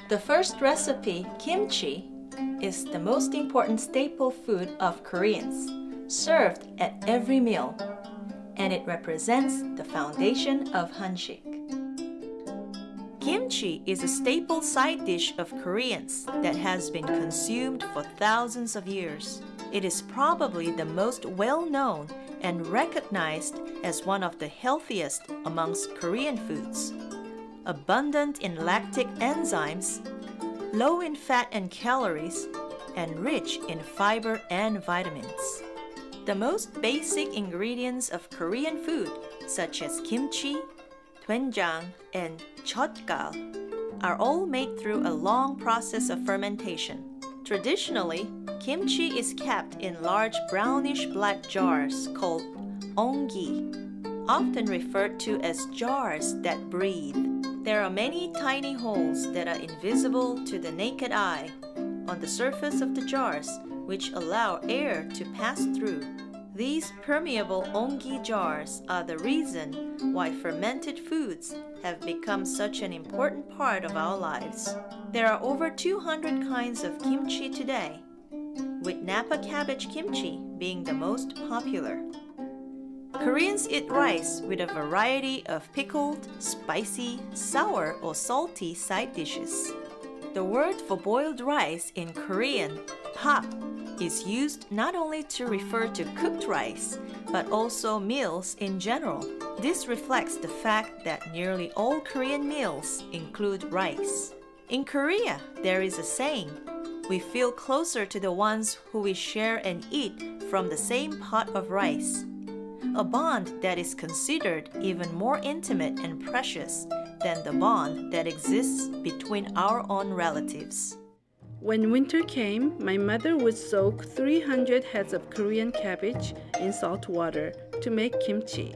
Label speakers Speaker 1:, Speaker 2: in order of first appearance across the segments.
Speaker 1: The first recipe, kimchi, is the most important staple food of Koreans, served at every meal, and it represents the foundation of Hansik. Kimchi is a staple side dish of Koreans that has been consumed for thousands of years. It is probably the most well-known and recognized as one of the healthiest amongst Korean foods. Abundant in lactic enzymes, low in fat and calories, and rich in fiber and vitamins. The most basic ingredients of Korean food, such as kimchi, doenjang, and jeotgal, are all made through a long process of fermentation. Traditionally, kimchi is kept in large brownish-black jars called ongi, often referred to as jars that breathe. There are many tiny holes that are invisible to the naked eye on the surface of the jars, which allow air to pass through. These permeable ongi jars are the reason why fermented foods have become such an important part of our lives. There are over 200 kinds of kimchi today, with Napa cabbage kimchi being the most popular. Koreans eat rice with a variety of pickled, spicy, sour, or salty side dishes. The word for boiled rice in Korean, pap, is used not only to refer to cooked rice, but also meals in general. This reflects the fact that nearly all Korean meals include rice. In Korea, there is a saying, "We feel closer to the ones who we share and eat from the same pot of rice," a bond that is considered even more intimate and precious than the bond that exists between our own relatives.
Speaker 2: When winter came, my mother would soak 300 heads of Korean cabbage in salt water to make kimchi.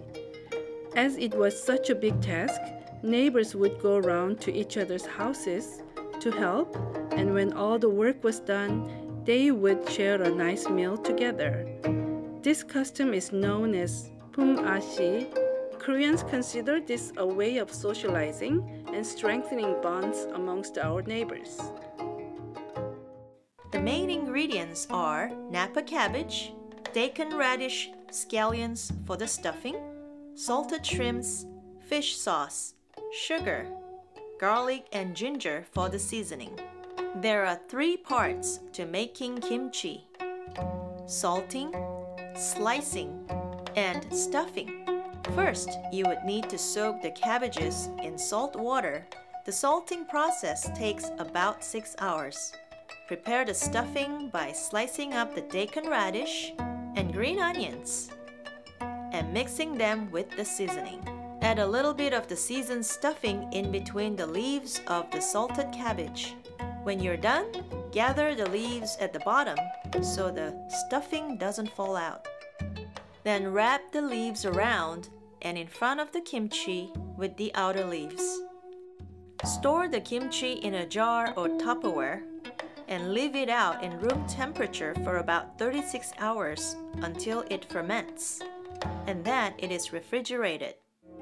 Speaker 2: As it was such a big task, neighbors would go around to each other's houses to help, and when all the work was done, they would share a nice meal together. This custom is known as pum-ashi. Koreans consider this a way of socializing and strengthening bonds amongst our neighbors.
Speaker 1: The main ingredients are Napa cabbage, daikon radish, scallions for the stuffing, salted shrimps, fish sauce, sugar, garlic, and ginger for the seasoning. There are 3 parts to making kimchi: salting, slicing, and stuffing. First, you would need to soak the cabbages in salt water. The salting process takes about 6 hours. Prepare the stuffing by slicing up the daikon radish and green onions and mixing them with the seasoning. Add a little bit of the seasoned stuffing in between the leaves of the salted cabbage. When you're done, gather the leaves at the bottom so the stuffing doesn't fall out. Then wrap the leaves around and in front of the kimchi with the outer leaves. Store the kimchi in a jar or Tupperware and leave it out in room temperature for about 36 hours until it ferments, and then it is refrigerated.